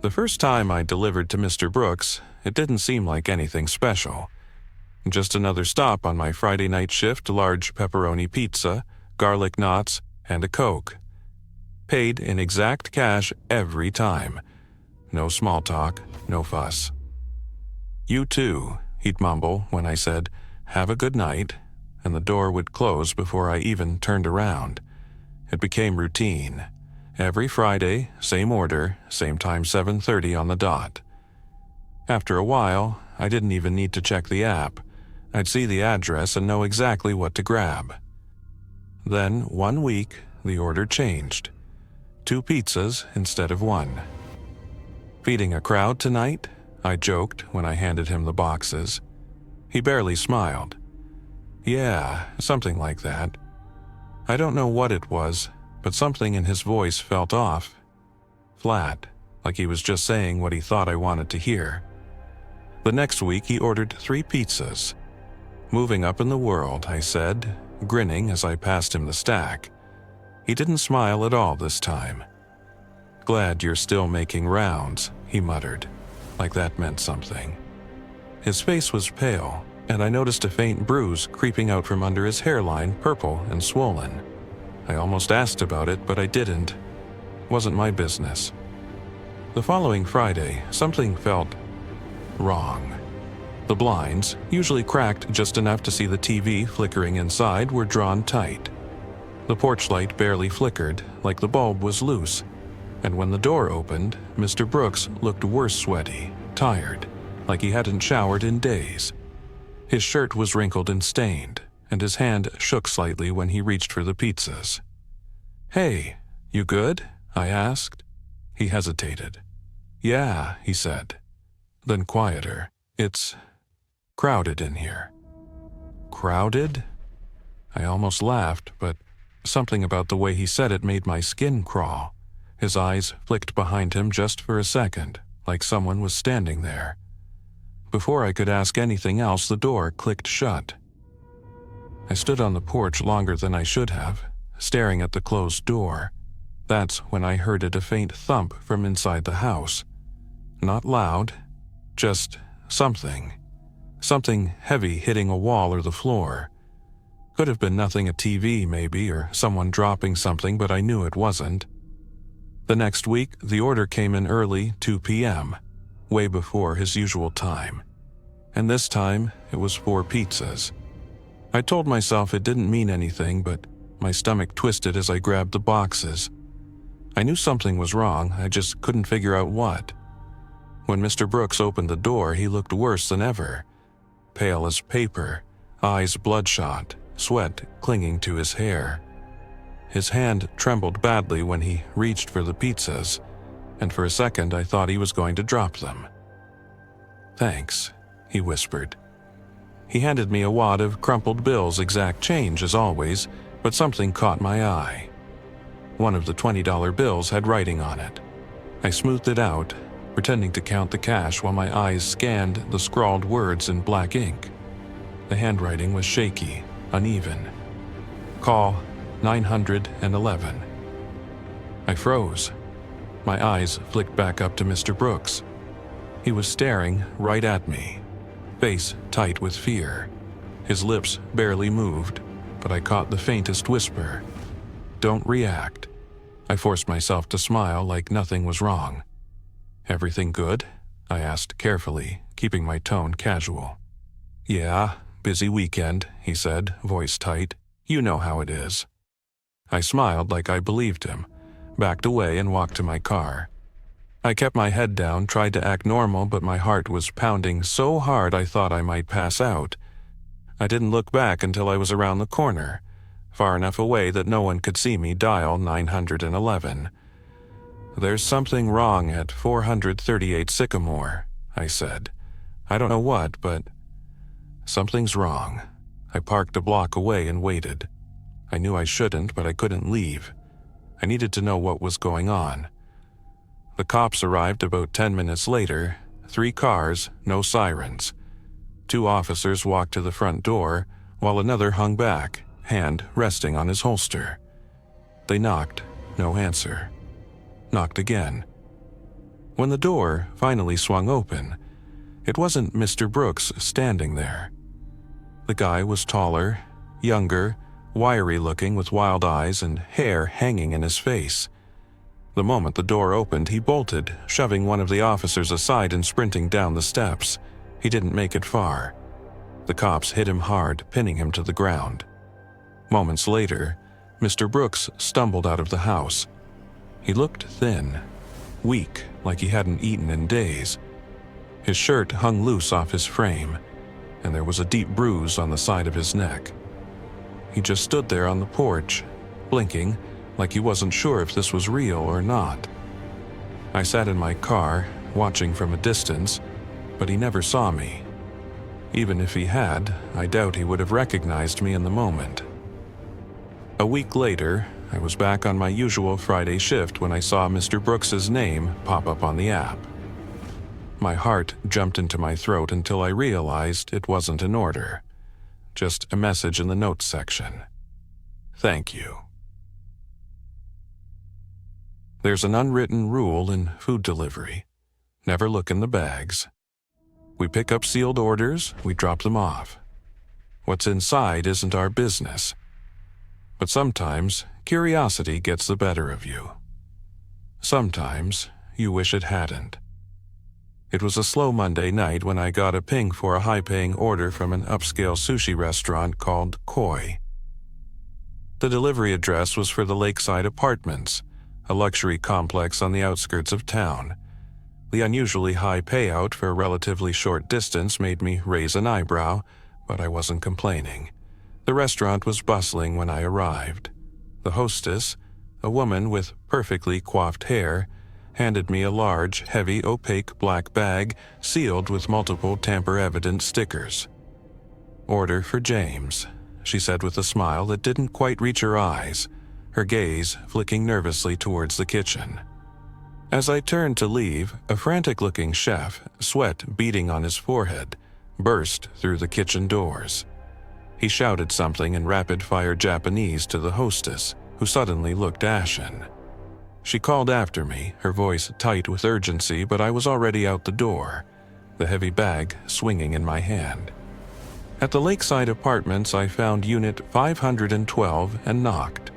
The first time I delivered to Mr. Brooks, it didn't seem like anything special. Just another stop on my Friday night shift, large pepperoni pizza, garlic knots, and a Coke. Paid in exact cash every time. No small talk, no fuss. "You too," he'd mumble when I said, "Have a good night," and the door would close before I even turned around. It became routine. Every Friday, same order, same time 7:30 on the dot. After a while, I didn't even need to check the app. I'd see the address and know exactly what to grab. Then, one week, the order changed. 2 pizzas instead of 1. "Feeding a crowd tonight?" I joked when I handed him the boxes. He barely smiled. "Yeah, something like that." I don't know what it was, but something in his voice felt off. Flat, like he was just saying what he thought I wanted to hear. The next week he ordered 3 pizzas. "Moving up in the world," I said, grinning as I passed him the stack. He didn't smile at all this time. "Glad you're still making rounds," he muttered, like that meant something. His face was pale, and I noticed a faint bruise creeping out from under his hairline, purple and swollen. I almost asked about it, but I didn't. Wasn't my business. The following Friday, something felt wrong. The blinds, usually cracked just enough to see the TV flickering inside, were drawn tight. The porch light barely flickered, like the bulb was loose, and when the door opened, Mr. Brooks looked worse sweaty, tired, like he hadn't showered in days. His shirt was wrinkled and stained, and his hand shook slightly when he reached for the pizzas. "Hey, you good?" I asked. He hesitated. "Yeah," he said. Then quieter. "It's crowded in here." Crowded? I almost laughed, but something about the way he said it made my skin crawl. His eyes flicked behind him just for a second, like someone was standing there. Before I could ask anything else, the door clicked shut. I stood on the porch longer than I should have, staring at the closed door. That's when I heard a faint thump from inside the house. Not loud, just something. Something heavy hitting a wall or the floor. Could have been nothing, a TV maybe, or someone dropping something, but I knew it wasn't. The next week, the order came in early, 2 p.m., way before his usual time. And this time, it was 4 pizzas. I told myself it didn't mean anything, but my stomach twisted as I grabbed the boxes. I knew something was wrong, I just couldn't figure out what. When Mr. Brooks opened the door, he looked worse than ever. Pale as paper, eyes bloodshot, sweat clinging to his hair. His hand trembled badly when he reached for the pizzas, and for a second I thought he was going to drop them. "Thanks," he whispered. He handed me a wad of crumpled bills, exact change as always, but something caught my eye. One of the $20 bills had writing on it. I smoothed it out, pretending to count the cash while my eyes scanned the scrawled words in black ink. The handwriting was shaky, uneven. "Call 911. I froze. My eyes flicked back up to Mr. Brooks. He was staring right at me, face tight with fear. His lips barely moved, but I caught the faintest whisper. "Don't react." I forced myself to smile like nothing was wrong. "Everything good?" I asked carefully, keeping my tone casual. "Yeah, busy weekend," he said, voice tight. "You know how it is." I smiled like I believed him, backed away and walked to my car. I kept my head down, tried to act normal, but my heart was pounding so hard I thought I might pass out. I didn't look back until I was around the corner, far enough away that no one could see me dial 911. "There's something wrong at 438 Sycamore," I said. "I don't know what, but something's wrong." I parked a block away and waited. I knew I shouldn't, but I couldn't leave. I needed to know what was going on. The cops arrived about 10 minutes later, 3 cars, no sirens. 2 officers walked to the front door, while another hung back, hand resting on his holster. They knocked, no answer. Knocked again. When the door finally swung open, it wasn't Mr. Brooks standing there. The guy was taller, younger, wiry-looking with wild eyes and hair hanging in his face. The moment the door opened, he bolted, shoving one of the officers aside and sprinting down the steps. He didn't make it far. The cops hit him hard, pinning him to the ground. Moments later, Mr. Brooks stumbled out of the house. He looked thin, weak, like he hadn't eaten in days. His shirt hung loose off his frame, and there was a deep bruise on the side of his neck. He just stood there on the porch, blinking, like he wasn't sure if this was real or not. I sat in my car, watching from a distance, but he never saw me. Even if he had, I doubt he would have recognized me in the moment. A week later, I was back on my usual Friday shift when I saw Mr. Brooks's name pop up on the app. My heart jumped into my throat until I realized it wasn't an order, just a message in the notes section. Thank you. There's an unwritten rule in food delivery. Never look in the bags. We pick up sealed orders, we drop them off. What's inside isn't our business. But sometimes curiosity gets the better of you. Sometimes you wish it hadn't. It was a slow Monday night when I got a ping for a high-paying order from an upscale sushi restaurant called Koi. The delivery address was for the Lakeside Apartments, a luxury complex on the outskirts of town. The unusually high payout for a relatively short distance made me raise an eyebrow, but I wasn't complaining. The restaurant was bustling when I arrived. The hostess, a woman with perfectly coiffed hair, handed me a large, heavy, opaque black bag sealed with multiple tamper-evident stickers. "Order for James," she said with a smile that didn't quite reach her eyes, her gaze flicking nervously towards the kitchen. As I turned to leave, a frantic-looking chef, sweat beading on his forehead, burst through the kitchen doors. He shouted something in rapid-fire Japanese to the hostess, who suddenly looked ashen. She called after me, her voice tight with urgency, but I was already out the door, the heavy bag swinging in my hand. At the Lakeside Apartments, I found Unit 512 and knocked.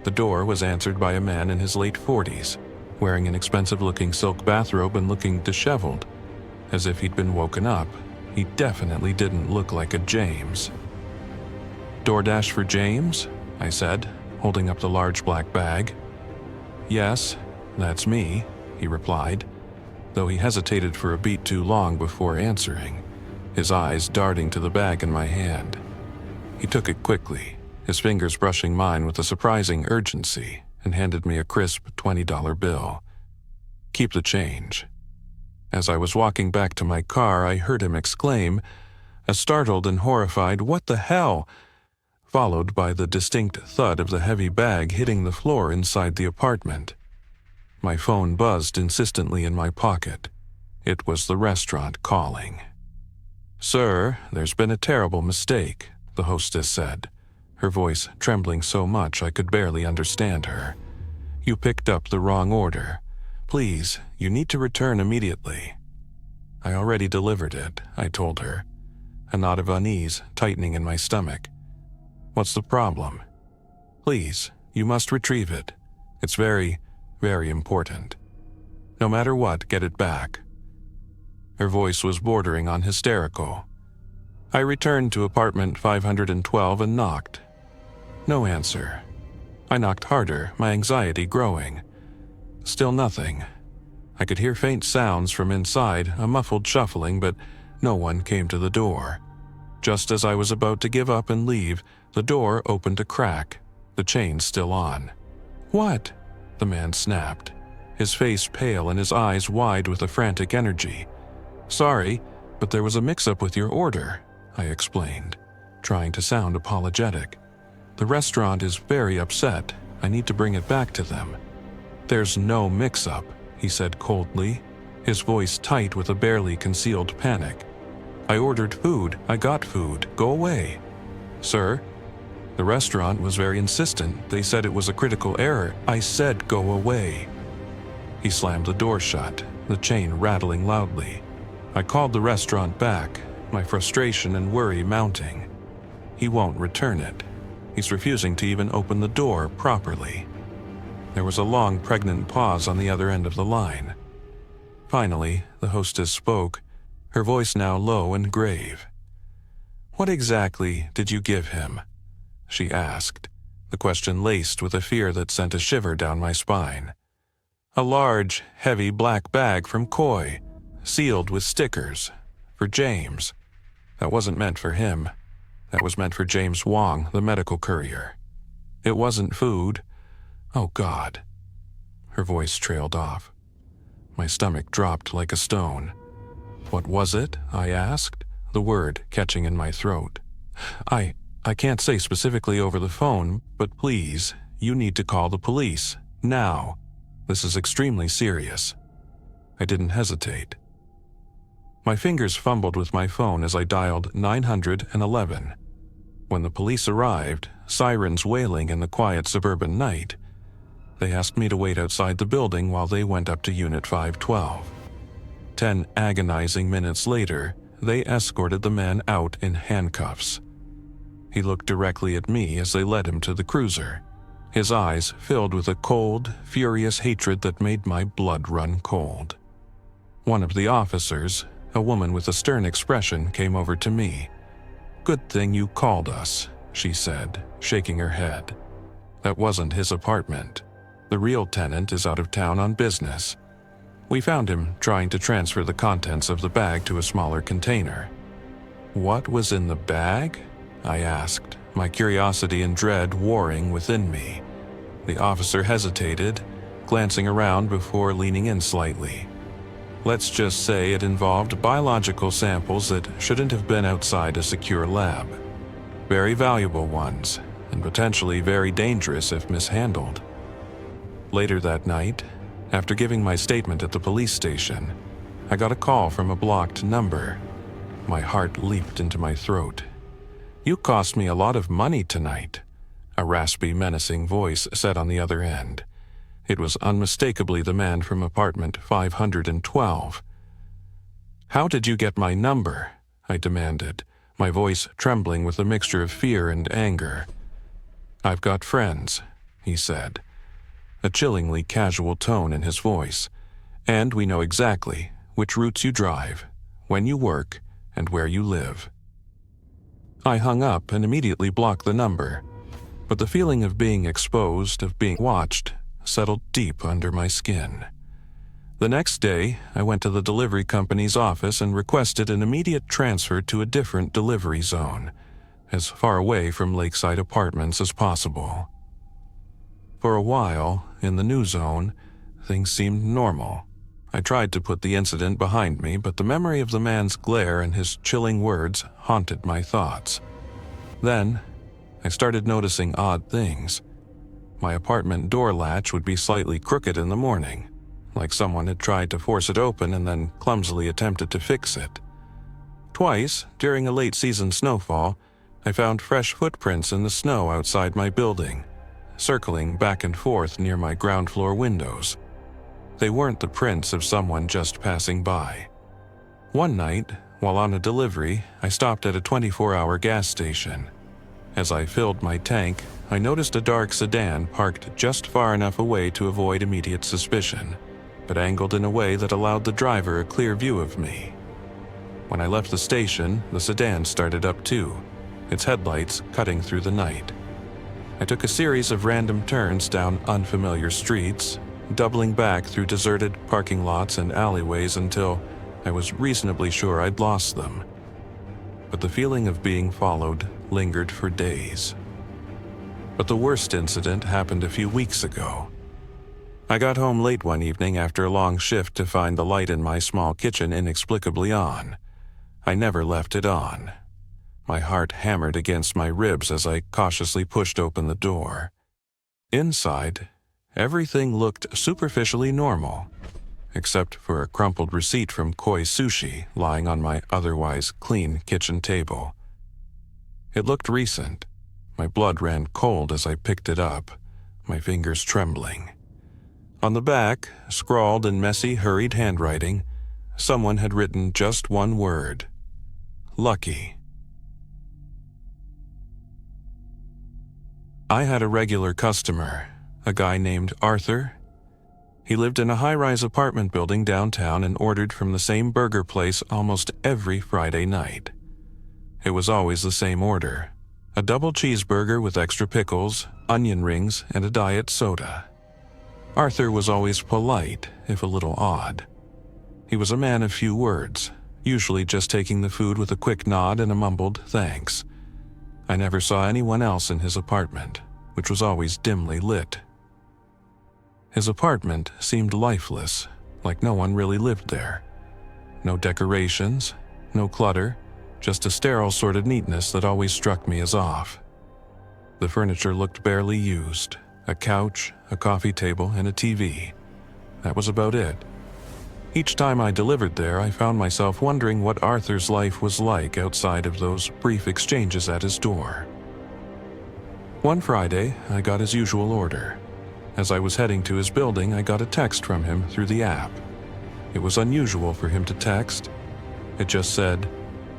The door was answered by a man in his late 40s, wearing an expensive-looking silk bathrobe and looking disheveled, as if he'd been woken up. He definitely didn't look like a James. "DoorDash for James?" I said, holding up the large black bag. "Yes, that's me," he replied, though he hesitated for a beat too long before answering, his eyes darting to the bag in my hand. He took it quickly, his fingers brushing mine with a surprising urgency, and handed me a crisp $20 bill. "Keep the change." As I was walking back to my car, I heard him exclaim, a startled and horrified "What the hell?" followed by the distinct thud of the heavy bag hitting the floor inside the apartment. My phone buzzed insistently in my pocket. It was the restaurant calling. "Sir, there's been a terrible mistake," the hostess said, her voice trembling so much I could barely understand her. "You picked up the wrong order. Please, you need to return immediately." "I already delivered it," I told her, a knot of unease tightening in my stomach. "What's the problem?" "Please, you must retrieve it. It's very, very important. No matter what, get it back." Her voice was bordering on hysterical. I returned to apartment 512 and knocked. No answer. I knocked harder, my anxiety growing. Still nothing. I could hear faint sounds from inside, a muffled shuffling, but no one came to the door. Just as I was about to give up and leave, the door opened a crack, the chain still on. "What?" the man snapped, his face pale and his eyes wide with a frantic energy. "Sorry, but there was a mix-up with your order," I explained, trying to sound apologetic. "The restaurant is very upset. I need to bring it back to them." "There's no mix-up," he said coldly, his voice tight with a barely concealed panic. "I ordered food. I got food. Go away." "Sir?" The restaurant was very insistent. They said it was a critical error. "I said go away." He slammed the door shut, the chain rattling loudly. I called the restaurant back, my frustration and worry mounting. He won't return it. He's refusing to even open the door properly. There was a long, pregnant pause on the other end of the line. Finally, the hostess spoke, her voice now low and grave. "What exactly did you give him?" she asked, the question laced with a fear that sent a shiver down my spine. "A large, heavy black bag from Koi, sealed with stickers, for James. That wasn't meant for him. That was meant for James Wong, the medical courier. It wasn't food. Oh, God." Her voice trailed off. My stomach dropped like a stone. "What was it?" I asked, the word catching in my throat. I can't say specifically over the phone, but please, you need to call the police, now. This is extremely serious." I didn't hesitate. My fingers fumbled with my phone as I dialed 911. When the police arrived, sirens wailing in the quiet suburban night, they asked me to wait outside the building while they went up to Unit 512. 10 agonizing minutes later, they escorted the man out in handcuffs. He looked directly at me as they led him to the cruiser, his eyes filled with a cold, furious hatred that made my blood run cold. One of the officers, a woman with a stern expression, came over to me. "Good thing you called us," she said, shaking her head. "That wasn't his apartment. The real tenant is out of town on business. We found him trying to transfer the contents of the bag to a smaller container." "What was in the bag?" I asked, my curiosity and dread warring within me. The officer hesitated, glancing around before leaning in slightly. "Let's just say it involved biological samples that shouldn't have been outside a secure lab. Very valuable ones, and potentially very dangerous if mishandled." Later that night, after giving my statement at the police station, I got a call from a blocked number. My heart leaped into my throat. "You cost me a lot of money tonight," a raspy, menacing voice said on the other end. It was unmistakably the man from apartment 512. "How did you get my number?" I demanded, my voice trembling with a mixture of fear and anger. "I've got friends," he said, a chillingly casual tone in his voice, "and we know exactly which routes you drive, when you work, and where you live." I hung up and immediately blocked the number, but the feeling of being exposed, of being watched, settled deep under my skin. The next day, I went to the delivery company's office and requested an immediate transfer to a different delivery zone, as far away from Lakeside Apartments as possible. For a while, in the new zone, things seemed normal. I tried to put the incident behind me, but the memory of the man's glare and his chilling words haunted my thoughts. Then, I started noticing odd things. My apartment door latch would be slightly crooked in the morning, like someone had tried to force it open and then clumsily attempted to fix it. Twice, during a late-season snowfall, I found fresh footprints in the snow outside my building, circling back and forth near my ground-floor windows. They weren't the prints of someone just passing by. One night, while on a delivery, I stopped at a 24-hour gas station. As I filled my tank, I noticed a dark sedan parked just far enough away to avoid immediate suspicion, but angled in a way that allowed the driver a clear view of me. When I left the station, the sedan started up too, its headlights cutting through the night. I took a series of random turns down unfamiliar streets, doubling back through deserted parking lots and alleyways until I was reasonably sure I'd lost them. But the feeling of being followed lingered for days. But the worst incident happened a few weeks ago. I got home late one evening after a long shift to find the light in my small kitchen inexplicably on. I never left it on. My heart hammered against my ribs as I cautiously pushed open the door. Inside, everything looked superficially normal, except for a crumpled receipt from Koi Sushi lying on my otherwise clean kitchen table. It looked recent. My blood ran cold as I picked it up, my fingers trembling. On the back, scrawled in messy, hurried handwriting, someone had written just one word: Lucky. I had a regular customer, a guy named Arthur. He lived in a high-rise apartment building downtown and ordered from the same burger place almost every Friday night. It was always the same order: a double cheeseburger with extra pickles, onion rings, and a diet soda. Arthur was always polite, if a little odd. He was a man of few words, usually just taking the food with a quick nod and a mumbled thanks. I never saw anyone else in his apartment, which was always dimly lit. His apartment seemed lifeless, like no one really lived there. No decorations, no clutter, just a sterile sort of neatness that always struck me as off. The furniture looked barely used: a couch, a coffee table, and a TV. That was about it. Each time I delivered there, I found myself wondering what Arthur's life was like outside of those brief exchanges at his door. One Friday, I got his usual order. As I was heading to his building, I got a text from him through the app. It was unusual for him to text. It just said,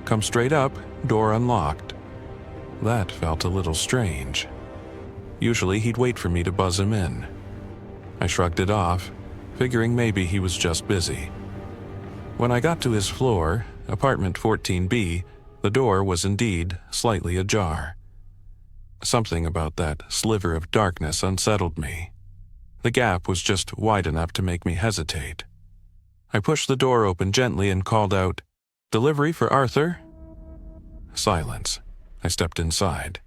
"Come straight up, door unlocked." That felt a little strange. Usually he'd wait for me to buzz him in. I shrugged it off, figuring maybe he was just busy. When I got to his floor, apartment 14B, the door was indeed slightly ajar. Something about that sliver of darkness unsettled me. The gap was just wide enough to make me hesitate. I pushed the door open gently and called out, "Delivery for Arthur?" Silence. I stepped inside.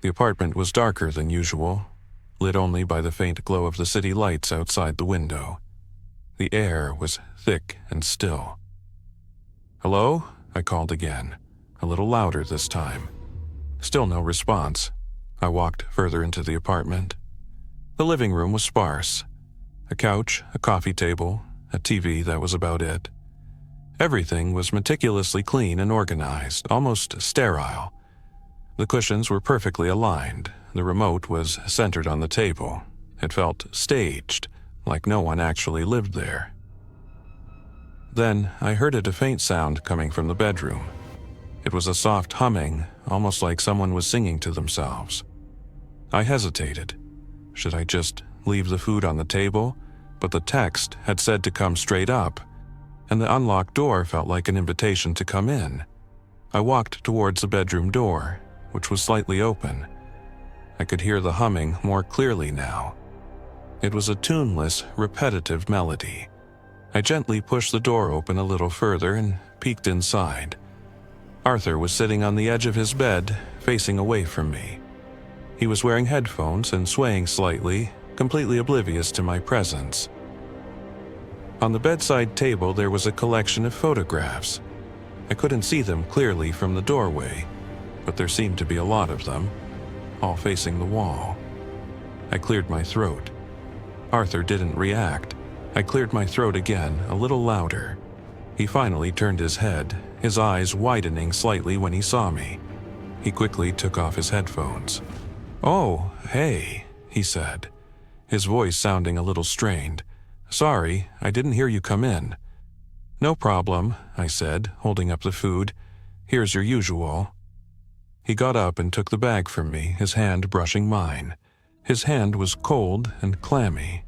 The apartment was darker than usual, lit only by the faint glow of the city lights outside the window. The air was thick and still. "Hello?" I called again, a little louder this time. Still no response. I walked further into the apartment. The living room was sparse. A couch, a coffee table, a TV, that was about it. Everything was meticulously clean and organized, almost sterile. The cushions were perfectly aligned. The remote was centered on the table. It felt staged, like no one actually lived there. Then I heard a faint sound coming from the bedroom. It was a soft humming, almost like someone was singing to themselves. I hesitated. Should I just leave the food on the table? But the text had said to come straight up, and the unlocked door felt like an invitation to come in. I walked towards the bedroom door, which was slightly open. I could hear the humming more clearly now. It was a tuneless, repetitive melody. I gently pushed the door open a little further and peeked inside. Arthur was sitting on the edge of his bed, facing away from me. He was wearing headphones and swaying slightly, completely oblivious to my presence. On the bedside table there was a collection of photographs. I couldn't see them clearly from the doorway, but there seemed to be a lot of them, all facing the wall. I cleared my throat. Arthur didn't react. I cleared my throat again, a little louder. He finally turned his head, his eyes widening slightly when he saw me. He quickly took off his headphones. "Oh, hey," he said, his voice sounding a little strained. "Sorry, I didn't hear you come in." "No problem," I said, holding up the food. "Here's your usual." He got up and took the bag from me, his hand brushing mine. His hand was cold and clammy.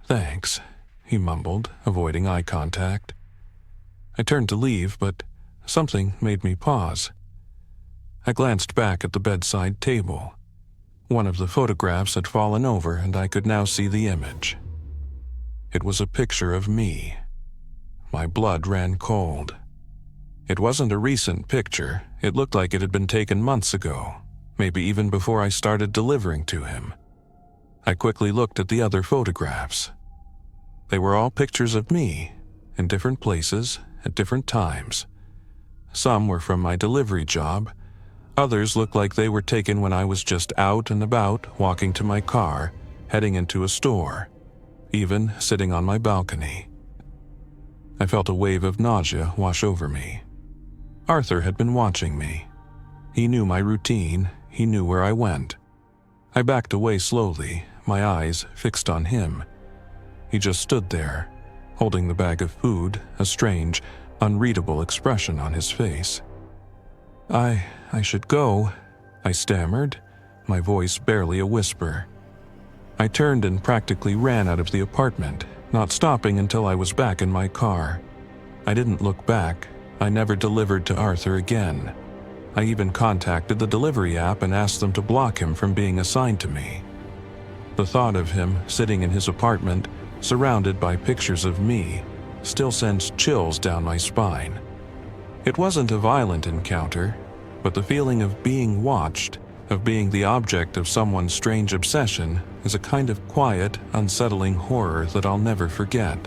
"Thanks," he mumbled, avoiding eye contact. I turned to leave, but something made me pause. I glanced back at the bedside table. One of the photographs had fallen over, and I could now see the image. It was a picture of me. My blood ran cold. It wasn't a recent picture. It looked like it had been taken months ago, maybe even before I started delivering to him. I quickly looked at the other photographs. They were all pictures of me, in different places, at different times. Some were from my delivery job. Others looked like they were taken when I was just out and about, walking to my car, heading into a store, even sitting on my balcony. I felt a wave of nausea wash over me. Arthur had been watching me. He knew my routine. He knew where I went. I backed away slowly, my eyes fixed on him. He just stood there, holding the bag of food, a strange, unreadable expression on his face. I should go," I stammered, my voice barely a whisper. I turned and practically ran out of the apartment, not stopping until I was back in my car. I didn't look back. I never delivered to Arthur again. I even contacted the delivery app and asked them to block him from being assigned to me. The thought of him sitting in his apartment, surrounded by pictures of me, still sends chills down my spine. It wasn't a violent encounter, but the feeling of being watched, of being the object of someone's strange obsession, is a kind of quiet, unsettling horror that I'll never forget.